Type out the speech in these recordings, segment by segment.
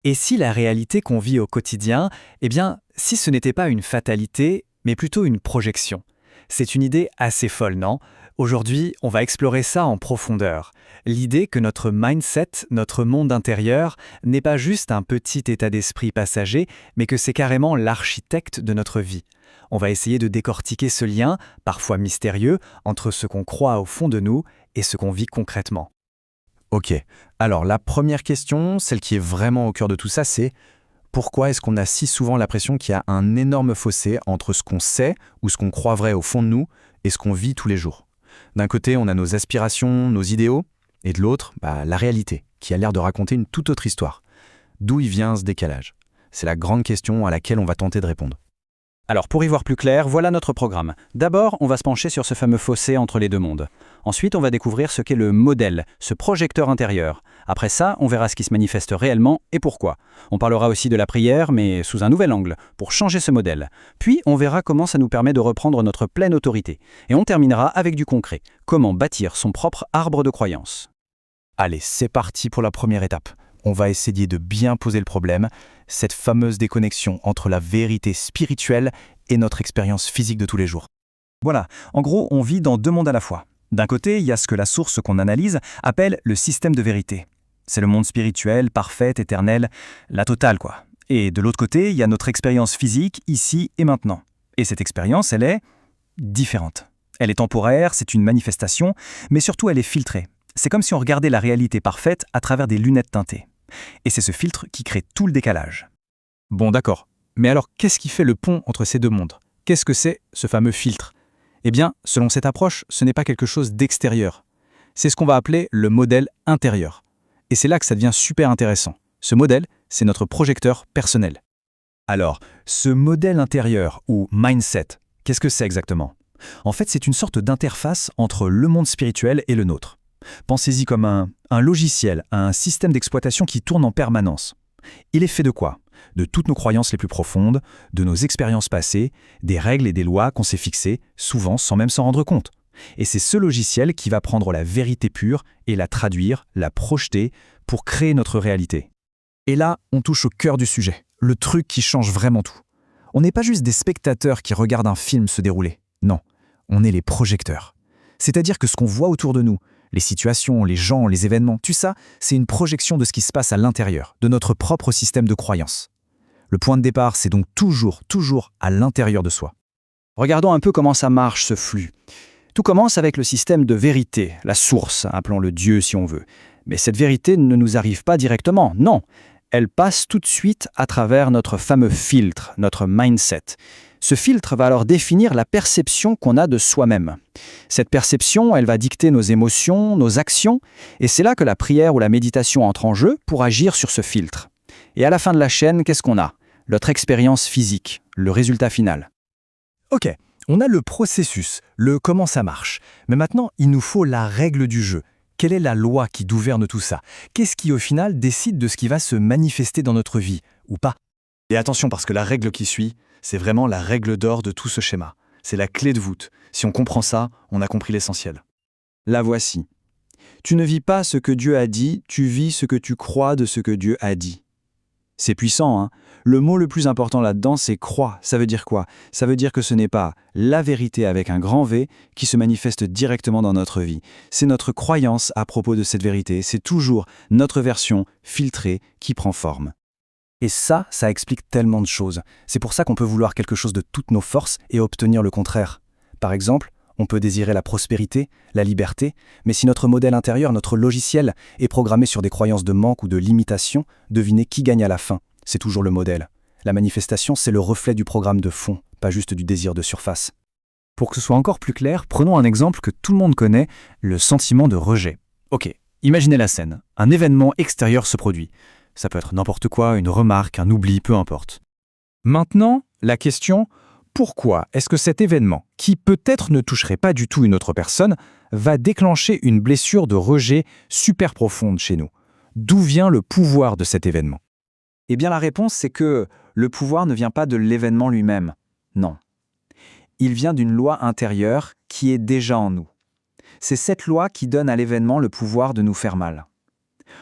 Et si la réalité qu'on vit au quotidien, si ce n'était pas une fatalité, mais plutôt une projection? C'est une idée assez folle, non? Aujourd'hui, on va explorer ça en profondeur. L'idée que notre mindset, notre monde intérieur, n'est pas juste un petit état d'esprit passager, mais que c'est carrément l'architecte de notre vie. On va essayer de décortiquer ce lien, parfois mystérieux, entre ce qu'on croit au fond de nous et ce qu'on vit concrètement. Ok, alors la première question, celle qui est vraiment au cœur de tout ça, c'est pourquoi est-ce qu'on a si souvent l'impression qu'il y a un énorme fossé entre ce qu'on sait ou ce qu'on croit vrai au fond de nous et ce qu'on vit tous les jours? D'un côté, on a nos aspirations, nos idéaux, et de l'autre, la réalité, qui a l'air de raconter une toute autre histoire. D'où il vient ce décalage? C'est la grande question à laquelle on va tenter de répondre. Alors pour y voir plus clair, voilà notre programme. D'abord, on va se pencher sur ce fameux fossé entre les deux mondes. Ensuite, on va découvrir ce qu'est le modèle, ce projecteur intérieur. Après ça, on verra ce qui se manifeste réellement et pourquoi. On parlera aussi de la prière, mais sous un nouvel angle, pour changer ce modèle. Puis, on verra comment ça nous permet de reprendre notre pleine autorité. Et on terminera avec du concret, comment bâtir son propre arbre de croyance. Allez, c'est parti pour la première étape. On va essayer de bien poser le problème, cette fameuse déconnexion entre la vérité spirituelle et notre expérience physique de tous les jours. Voilà, en gros, on vit dans deux mondes à la fois. D'un côté, il y a ce que la source qu'on analyse appelle le système de vérité. C'est le monde spirituel, parfait, éternel, la totale quoi. Et de l'autre côté, il y a notre expérience physique, ici et maintenant. Et cette expérience, elle est différente. Elle est temporaire, c'est une manifestation, mais surtout elle est filtrée. C'est comme si on regardait la réalité parfaite à travers des lunettes teintées. Et c'est ce filtre qui crée tout le décalage. Bon, d'accord. Mais alors, qu'est-ce qui fait le pont entre ces deux mondes? Qu'est-ce que c'est, ce fameux filtre? Eh bien, selon cette approche, ce n'est pas quelque chose d'extérieur. C'est ce qu'on va appeler le modèle intérieur. Et c'est là que ça devient super intéressant. Ce modèle, c'est notre projecteur personnel. Alors, ce modèle intérieur ou mindset, qu'est-ce que c'est exactement? En fait, c'est une sorte d'interface entre le monde spirituel et le nôtre. Pensez-y comme un logiciel, un système d'exploitation qui tourne en permanence. Il est fait de quoi? De toutes nos croyances les plus profondes, de nos expériences passées, des règles et des lois qu'on s'est fixées, souvent sans même s'en rendre compte. Et c'est ce logiciel qui va prendre la vérité pure et la traduire, la projeter pour créer notre réalité. Et là, on touche au cœur du sujet, le truc qui change vraiment tout. On n'est pas juste des spectateurs qui regardent un film se dérouler. Non, on est les projecteurs. C'est-à-dire que ce qu'on voit autour de nous, les situations, les gens, les événements, tout ça, c'est une projection de ce qui se passe à l'intérieur, de notre propre système de croyance. Le point de départ, c'est donc toujours à l'intérieur de soi. Regardons un peu comment ça marche ce flux. Tout commence avec le système de vérité, la source, appelons-le Dieu si on veut. Mais cette vérité ne nous arrive pas directement, non. Elle passe tout de suite à travers notre fameux filtre, notre mindset. Ce filtre va alors définir la perception qu'on a de soi-même. Cette perception, elle va dicter nos émotions, nos actions, et c'est là que la prière ou la méditation entre en jeu pour agir sur ce filtre. Et à la fin de la chaîne, qu'est-ce qu'on a? Notre expérience physique, le résultat final. Ok, on a le processus, le comment ça marche. Mais maintenant, il nous faut la règle du jeu. Quelle est la loi qui gouverne tout ça? Qu'est-ce qui, au final, décide de ce qui va se manifester dans notre vie, ou pas? Et attention, parce que la règle qui suit, c'est vraiment la règle d'or de tout ce schéma. C'est la clé de voûte. Si on comprend ça, on a compris l'essentiel. La voici. Tu ne vis pas ce que Dieu a dit, tu vis ce que tu crois de ce que Dieu a dit. C'est puissant, hein? Le mot le plus important là-dedans, c'est croire. Ça veut dire quoi? Ça veut dire que ce n'est pas la vérité avec un grand V qui se manifeste directement dans notre vie. C'est notre croyance à propos de cette vérité. C'est toujours notre version filtrée qui prend forme. Et ça explique tellement de choses. C'est pour ça qu'on peut vouloir quelque chose de toutes nos forces et obtenir le contraire. Par exemple, on peut désirer la prospérité, la liberté, mais si notre modèle intérieur, notre logiciel, est programmé sur des croyances de manque ou de limitation, devinez qui gagne à la fin. C'est toujours le modèle. La manifestation, c'est le reflet du programme de fond, pas juste du désir de surface. Pour que ce soit encore plus clair, prenons un exemple que tout le monde connaît, le sentiment de rejet. Ok, imaginez la scène. Un événement extérieur se produit. Ça peut être n'importe quoi, une remarque, un oubli, peu importe. Maintenant, la question, pourquoi est-ce que cet événement, qui peut-être ne toucherait pas du tout une autre personne, va déclencher une blessure de rejet super profonde chez nous? D'où vient le pouvoir de cet événement? Eh bien la réponse, c'est que le pouvoir ne vient pas de l'événement lui-même. Non. Il vient d'une loi intérieure qui est déjà en nous. C'est cette loi qui donne à l'événement le pouvoir de nous faire mal.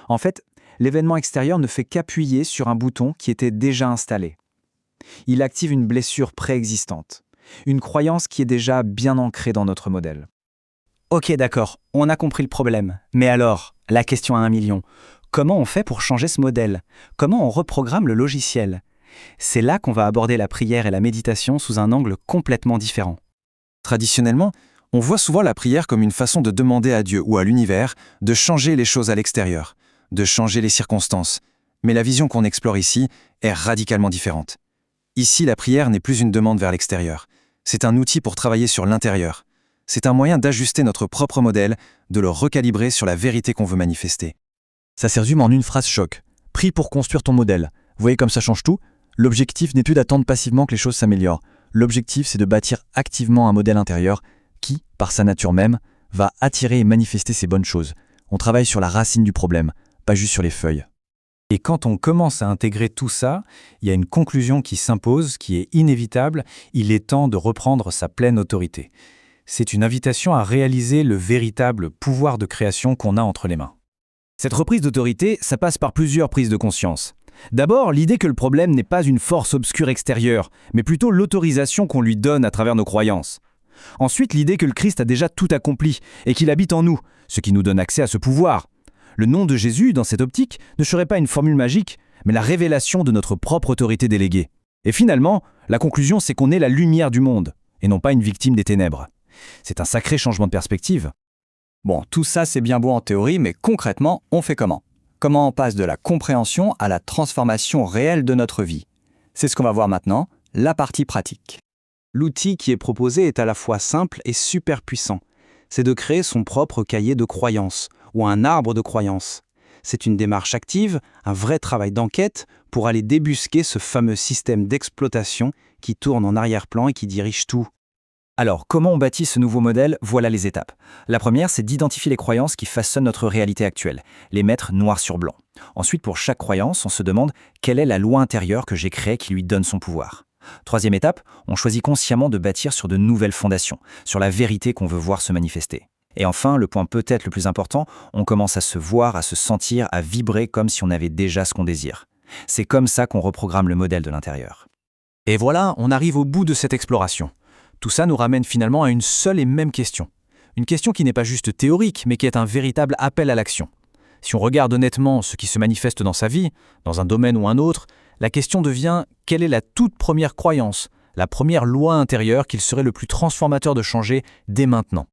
En fait, l'événement extérieur ne fait qu'appuyer sur un bouton qui était déjà installé. Il active une blessure préexistante, une croyance qui est déjà bien ancrée dans notre modèle. Ok, d'accord, on a compris le problème. Mais alors, la question à 1 million, comment on fait pour changer ce modèle? Comment on reprogramme le logiciel? C'est là qu'on va aborder la prière et la méditation sous un angle complètement différent. Traditionnellement, on voit souvent la prière comme une façon de demander à Dieu ou à l'univers de changer les choses à l'extérieur, de changer les circonstances. Mais la vision qu'on explore ici est radicalement différente. Ici, la prière n'est plus une demande vers l'extérieur. C'est un outil pour travailler sur l'intérieur. C'est un moyen d'ajuster notre propre modèle, de le recalibrer sur la vérité qu'on veut manifester. Ça se résume en une phrase choc. Prie pour construire ton modèle. Vous voyez comme ça change tout? L'objectif n'est plus d'attendre passivement que les choses s'améliorent. L'objectif, c'est de bâtir activement un modèle intérieur qui, par sa nature même, va attirer et manifester ces bonnes choses. On travaille sur la racine du problème, pas juste sur les feuilles. Et quand on commence à intégrer tout ça, il y a une conclusion qui s'impose, qui est inévitable, il est temps de reprendre sa pleine autorité. C'est une invitation à réaliser le véritable pouvoir de création qu'on a entre les mains. Cette reprise d'autorité, ça passe par plusieurs prises de conscience. D'abord, l'idée que le problème n'est pas une force obscure extérieure, mais plutôt l'autorisation qu'on lui donne à travers nos croyances. Ensuite, l'idée que le Christ a déjà tout accompli et qu'il habite en nous, ce qui nous donne accès à ce pouvoir. Le nom de Jésus, dans cette optique, ne serait pas une formule magique, mais la révélation de notre propre autorité déléguée. Et finalement, la conclusion, c'est qu'on est la lumière du monde, et non pas une victime des ténèbres. C'est un sacré changement de perspective. Bon, tout ça c'est bien beau en théorie, mais concrètement, on fait comment? Comment on passe de la compréhension à la transformation réelle de notre vie? C'est ce qu'on va voir maintenant, la partie pratique. L'outil qui est proposé est à la fois simple et super puissant. C'est de créer son propre cahier de croyances, ou un arbre de croyances. C'est une démarche active, un vrai travail d'enquête pour aller débusquer ce fameux système d'exploitation qui tourne en arrière-plan et qui dirige tout. Alors, comment on bâtit ce nouveau modèle? Voilà les étapes. La première, c'est d'identifier les croyances qui façonnent notre réalité actuelle, les mettre noir sur blanc. Ensuite, pour chaque croyance, on se demande quelle est la loi intérieure que j'ai créée qui lui donne son pouvoir. Troisième étape, on choisit consciemment de bâtir sur de nouvelles fondations, sur la vérité qu'on veut voir se manifester. Et enfin, le point peut-être le plus important, on commence à se voir, à se sentir, à vibrer comme si on avait déjà ce qu'on désire. C'est comme ça qu'on reprogramme le modèle de l'intérieur. Et voilà, on arrive au bout de cette exploration. Tout ça nous ramène finalement à une seule et même question. Une question qui n'est pas juste théorique, mais qui est un véritable appel à l'action. Si on regarde honnêtement ce qui se manifeste dans sa vie, dans un domaine ou un autre, la question devient quelle est la toute première croyance, la première loi intérieure qu'il serait le plus transformateur de changer dès maintenant.